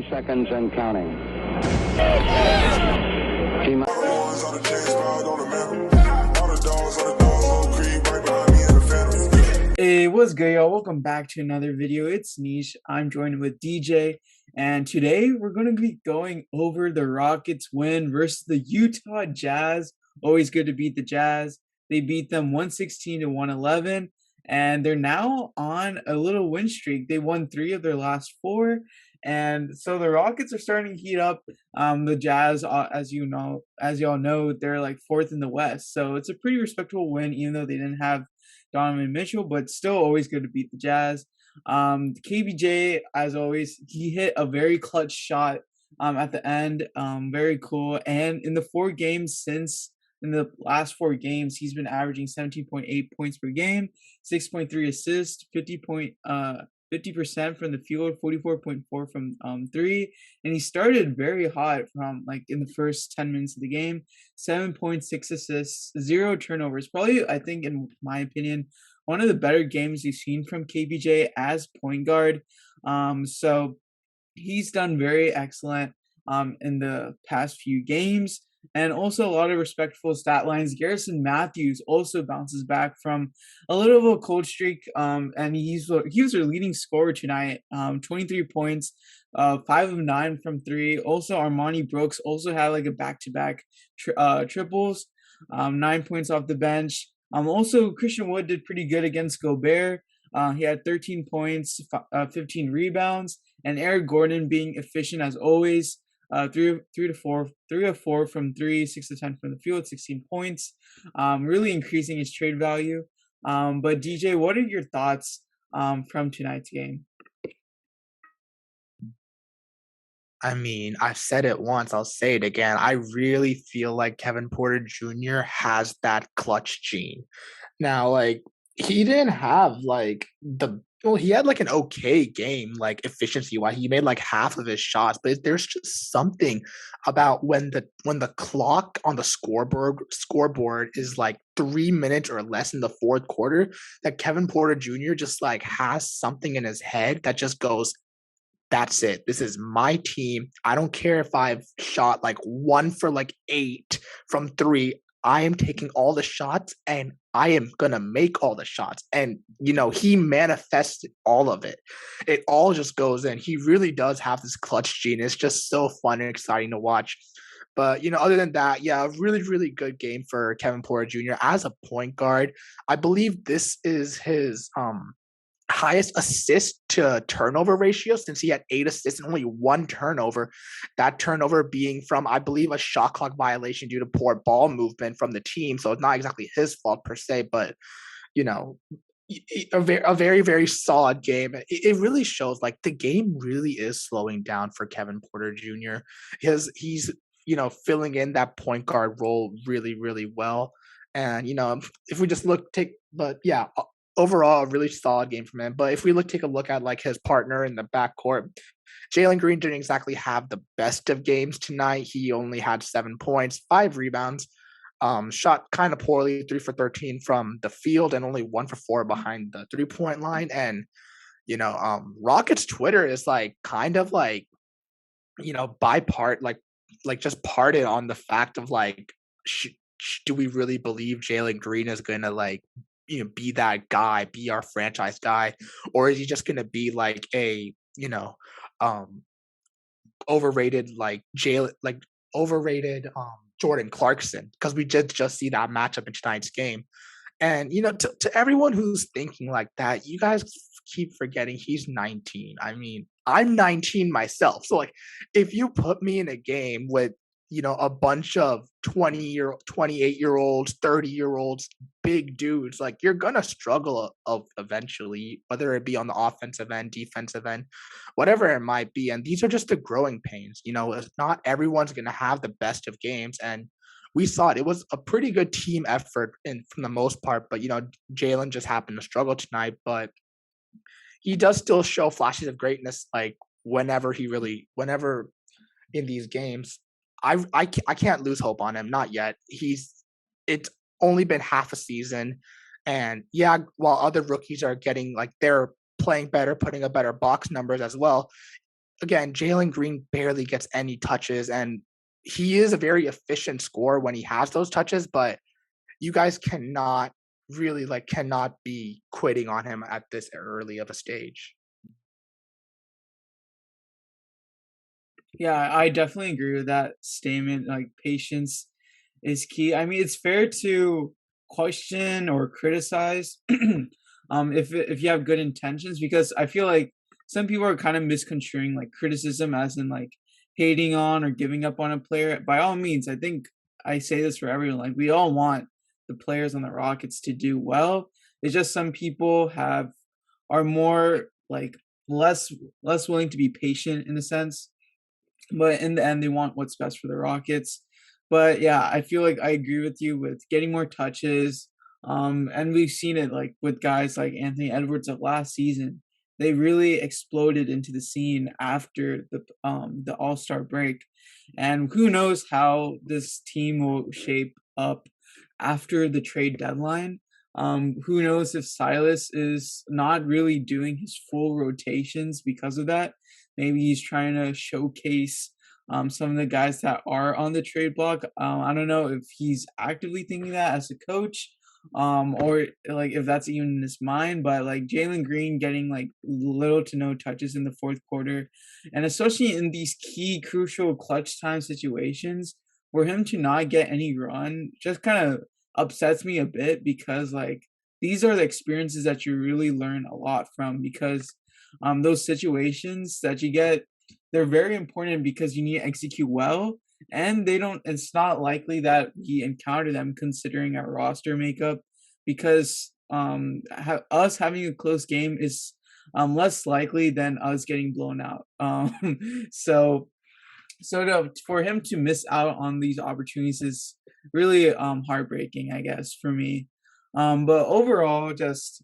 30 seconds and counting. T- Hey, what's good, y'all? Welcome back to another video. It's Anish. I'm joined with DJ, and today we're going to be going over the Rockets win versus the Utah Jazz. Always good to beat the Jazz. They beat them 116 to 111, and they're now on a little win streak. They won 3 of their last 4, and so the Rockets are starting to heat up. The Jazz, as y'all know, they're like 4th in the West, so it's a pretty respectable win, even though they didn't have Donovan Mitchell, but still always good to beat the Jazz. KBJ, as always, he hit a very clutch shot at the end. Very cool. And in the last 4 games, he's been averaging 17.8 points per game, 6.3 assists, 50% from the field, 44.4 from 3, and he started very hot from like in the first 10 minutes of the game. 7.6 assists, 0 turnovers. Probably, I think, in my opinion, one of the better games we've seen from KBJ as point guard. So he's done very excellent in the past few games. And also a lot of respectful stat lines. Garrison Matthews also bounces back from a little of a cold streak, and he was their leading scorer tonight. 23 points, 5 of 9 from 3. Also, Armani Brooks also had like a back-to-back triples, 9 points off the bench. Also, Christian Wood did pretty good against Gobert. He had 13 points, 15 rebounds, and Eric Gordon being efficient as always. 3 of 4 from 3, 6 to 10 from the field, 16 points. Really increasing his trade value. But DJ, what are your thoughts from tonight's game? I mean, I've said it once, I'll say it again. I really feel like Kevin Porter Jr. has that clutch gene. Now, like, he didn't have he had like an okay game, like efficiency wise. He made like half of his shots, but there's just something about when the clock on the scoreboard is like 3 minutes or less in the fourth quarter, that Kevin Porter Jr. just like has something in his head that just goes, that's it. This is my team. I don't care if I've shot like 1 for like 8 from 3. I am taking all the shots and I am going to make all the shots. And, he manifested all of it. It all just goes in. He really does have this clutch gene. It's just so fun and exciting to watch. But, other than that, yeah, a really, really good game for Kevin Porter Jr. as a point guard. I believe this is his highest assist to turnover ratio, since he had 8 assists and only 1 turnover. That turnover being from, I believe, a shot clock violation due to poor ball movement from the team. So it's not exactly his fault per se, but a very, very solid game. It really shows like the game really is slowing down for Kevin Porter Jr. He's filling in that point guard role really, really well. And if we just overall, a really solid game from him. But if we take a look at like his partner in the backcourt, Jalen Green didn't exactly have the best of games tonight. He only had 7 points, 5 rebounds, shot kind of poorly, 3 for 13 from the field, and only 1 for 4 behind the 3-point line. And Rockets Twitter is like kind of like just parted on the fact of like, do we really believe Jalen Green is gonna like be that guy, be our franchise guy, or is he just gonna be like a overrated Jordan Clarkson? Because we just see that matchup in tonight's game. And to everyone who's thinking like that, you guys keep forgetting he's 19. I mean, I'm 19 myself, so like if you put me in a game with a bunch of 28-year-olds, 30-year-olds, big dudes, like you're gonna struggle eventually, whether it be on the offensive end, defensive end, whatever it might be. And these are just the growing pains. Not everyone's gonna have the best of games, and we saw it. It was a pretty good team effort from the most part, but Jalen just happened to struggle tonight. But he does still show flashes of greatness, like whenever in these games. I can't lose hope on him. Not yet. It's only been half a season. And yeah, while other rookies are getting like, they're playing better, putting up better box numbers as well, again, Jalen Green barely gets any touches, and he is a very efficient scorer when he has those touches, but you guys cannot really cannot be quitting on him at this early of a stage. Yeah, I definitely agree with that statement. Like patience is key. I mean, it's fair to question or criticize if you have good intentions, because I feel like some people are kind of misconstruing like criticism as in like hating on or giving up on a player. By all means, I think I say this for everyone. Like we all want the players on the Rockets to do well. It's just some people have are more like less less willing to be patient in a sense, but in the end, they want what's best for the Rockets. But yeah, I feel like I agree with you with getting more touches. And we've seen it like with guys like Anthony Edwards of last season. They really exploded into the scene after the All Star break, and who knows how this team will shape up after the trade deadline. Who knows if Silas is not really doing his full rotations because of that. Maybe he's trying to showcase some of the guys that are on the trade block. I don't know if he's actively thinking that as a coach, or like if that's even in his mind. But like Jalen Green getting like little to no touches in the fourth quarter, and especially in these key, crucial, clutch time situations, for him to not get any run just kind of upsets me a bit, because like these are the experiences that you really learn a lot from, because those situations that you get, they're very important because you need to execute well, and they don't it's not likely that we encounter them considering our roster makeup, because us having a close game is less likely than us getting blown out. So for him to miss out on these opportunities is really heartbreaking, I guess, for me. But overall, just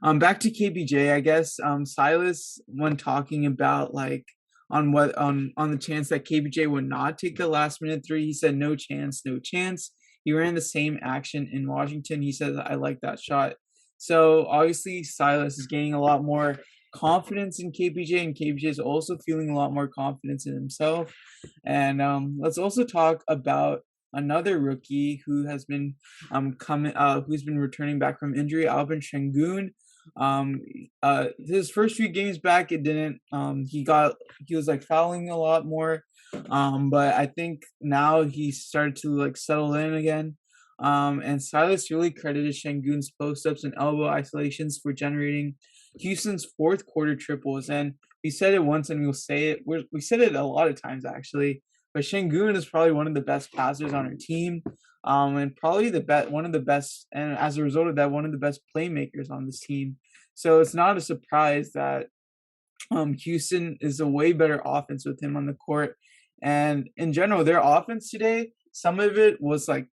back to KBJ, I guess. Silas, when talking about like on the chance that KBJ would not take the last minute three, he said no chance, no chance. He ran the same action in Washington. He says I like that shot. So obviously Silas is gaining a lot more confidence in KBJ, and KBJ is also feeling a lot more confidence in himself. And let's also talk about another rookie who has been who's been returning back from injury, Alvin Şengün. Um, his first few games back, it didn't. He was like fouling a lot more. But I think now he started to like settle in again. And Silas really credited Şengün's post ups and elbow isolations for generating Houston's fourth quarter triples. And we said it once, and we'll say it. We said it a lot of times actually. But Şengün is probably one of the best passers on our team, and probably one of the best, and as a result of that, one of the best playmakers on this team. So it's not a surprise that Houston is a way better offense with him on the court. And in general, their offense today, some of it was like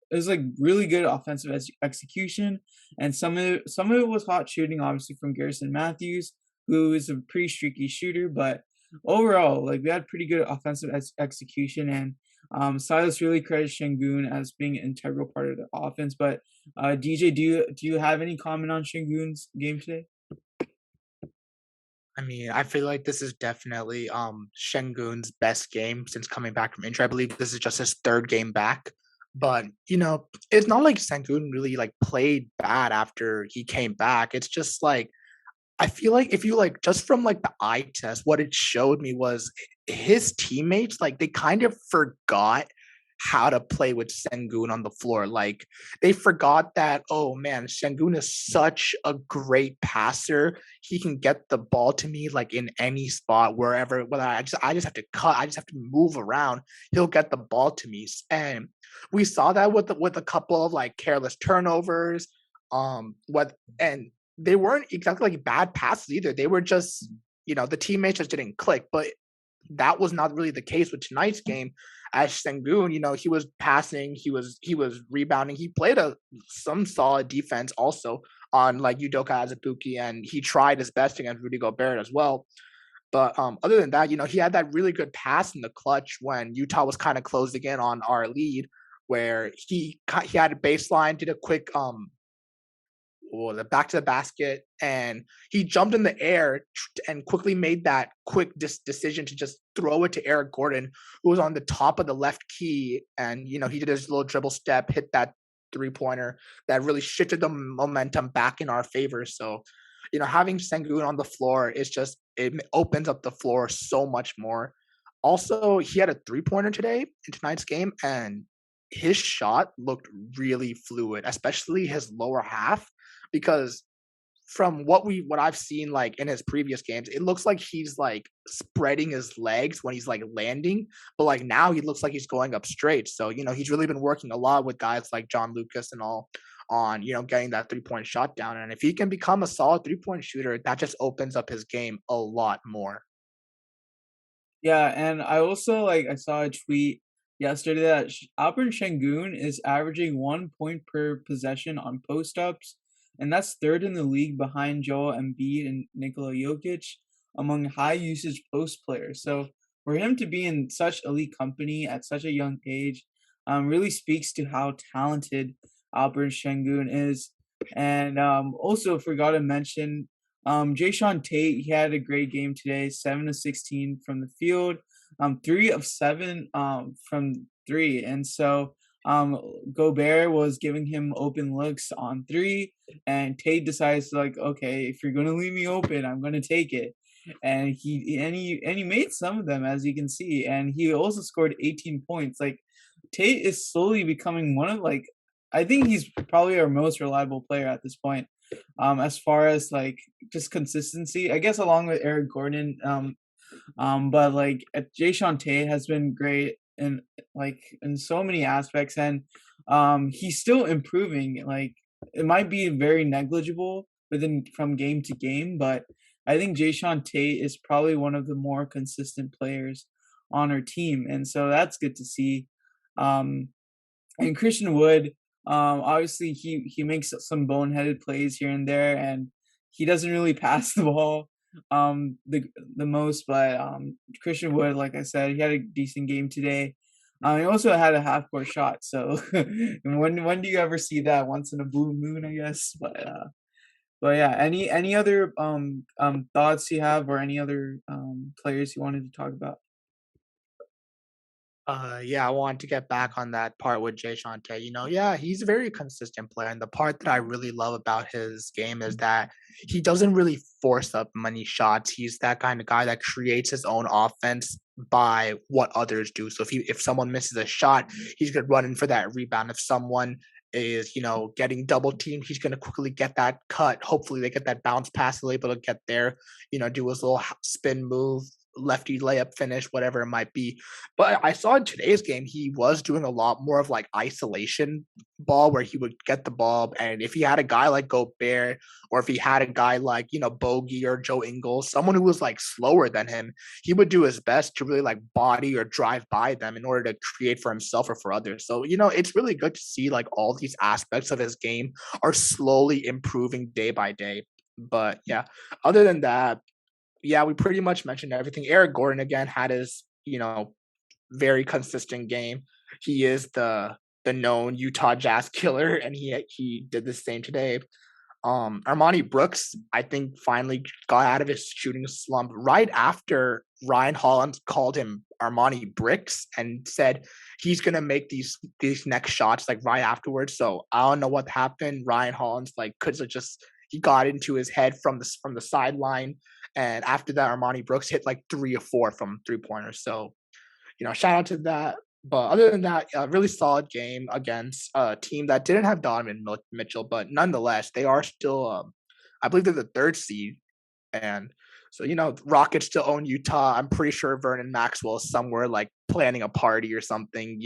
really good offensive execution, and some of it was hot shooting, obviously from Garrison Matthews, who is a pretty streaky shooter. But overall, like we had pretty good offensive execution, and Silas really credits Şengün as being an integral part of the offense. But DJ, do you have any comment on Şengün's game today? I mean, I feel like this is definitely Şengün's best game since coming back from injury. I believe this is just his third game back. But, it's not like Şengün really like played bad after he came back. It's just like I feel like if you like just from like the eye test, what it showed me was his teammates, like they kind of forgot how to play with Sengun on the floor. Like they forgot that, oh man, Sengun is such a great passer. He can get the ball to me like in any spot, wherever, whether I just have to cut, I just have to move around. He'll get the ball to me. And we saw that with a couple of like careless turnovers. What and they weren't exactly like bad passes either. They were just, the teammates just didn't click. But that was not really the case with tonight's game. As Sengun, he was passing, he was rebounding. He played some solid defense also on like Udoka Azubuike, and he tried his best against Rudy Gobert as well. But other than that, he had that really good pass in the clutch when Utah was kind of closing in on our lead, where he had a baseline, did a quick the back to the basket, and he jumped in the air and quickly made that quick decision to just throw it to Eric Gordon, who was on the top of the left key, and he did his little dribble step, hit that 3-pointer that really shifted the momentum back in our favor. So, having Sengun on the floor is just it opens up the floor so much more. Also, he had a 3-pointer today in tonight's game, and his shot looked really fluid, especially his lower half, because from what I've seen like in his previous games, it looks like he's like spreading his legs when he's like landing, but like now he looks like he's going up straight. So, he's really been working a lot with guys like John Lucas and all on, getting that 3-point shot down. And if he can become a solid 3-point shooter, that just opens up his game a lot more. Yeah, and I also I saw a tweet yesterday that Alperen Şengün is averaging 1 point per possession on post ups, and that's third in the league behind Joel Embiid and Nikola Jokic among high usage post players. So for him to be in such elite company at such a young age, really speaks to how talented Alperen Şengün is. And also forgot to mention Jayshawn Tate, he had a great game today, 7 of 16 from the field, 3 of 7 from three. And so Gobert was giving him open looks on three, and Tate decides like, okay, if you're gonna leave me open, I'm gonna take it. And he made some of them, as you can see, and he also scored 18 points. Like Tate is slowly becoming one of I think he's probably our most reliable player at this point. As far as just consistency, I guess along with Eric Gordon. But Jayshawn Tate has been great in so many aspects, and he's still improving. Like it might be very negligible within from game to game, but I think Jayshawn Tate is probably one of the more consistent players on our team, and so that's good to see. Um, and Christian Wood, obviously he makes some boneheaded plays here and there, and he doesn't really pass the ball the most. But Christian Wood, like I said, he had a decent game today. He also had a half court shot. So when do you ever see that? Once in a blue moon, I guess. But yeah, any other thoughts you have, or any other players you wanted to talk about? Yeah, I wanted to get back on that part with Jay Shante. Yeah, he's a very consistent player. And the part that I really love about his game is that he doesn't really force up many shots. He's that kind of guy that creates his own offense by what others do. So if someone misses a shot, he's gonna run in for that rebound. If someone is, getting double teamed, he's gonna quickly get that cut. Hopefully they get that bounce pass, they're able to get there, do his little spin move, lefty layup finish, whatever it might be. But I saw in today's game, he was doing a lot more of like isolation ball where he would get the ball. And if he had a guy like Gobert, or if he had a guy like, Bogey or Joe Ingles, someone who was like slower than him, he would do his best to really like body or drive by them in order to create for himself or for others. So, it's really good to see like all these aspects of his game are slowly improving day by day. But yeah, other than that, yeah, we pretty much mentioned everything. Eric Gordon again had his, very consistent game. He is the known Utah Jazz killer, and he did the same today. Armani Brooks, I think, finally got out of his shooting slump right after Ryan Hollins called him Armani Bricks and said he's gonna make these next shots like right afterwards. So I don't know what happened. Ryan Hollins like could have just he got into his head from the sideline, and after that, Armani Brooks hit like 3 or 4 from 3 pointers. So shout out to that. But other than that, a really solid game against a team that didn't have Donovan Mitchell, but nonetheless, they are still, I believe they're the third seed. And so, Rockets still own Utah. I'm pretty sure Vernon Maxwell is somewhere like planning a party or something,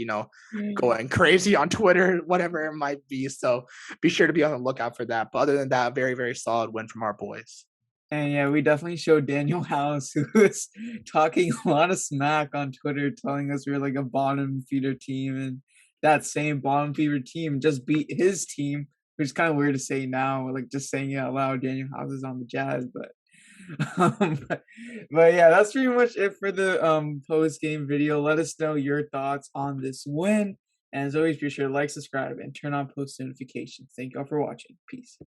going crazy on Twitter, whatever it might be. So be sure to be on the lookout for that. But other than that, very, very solid win from our boys. And yeah, we definitely showed Daniel House, who was talking a lot of smack on Twitter, telling us we are like a bottom feeder team, and that same bottom feeder team just beat his team, which is kind of weird to say now, like just saying it out loud. Daniel House is on the Jazz, but yeah, that's pretty much it for the post game video. Let us know your thoughts on this win, and as always, be sure to like, subscribe, and turn on post notifications. Thank y'all for watching. Peace.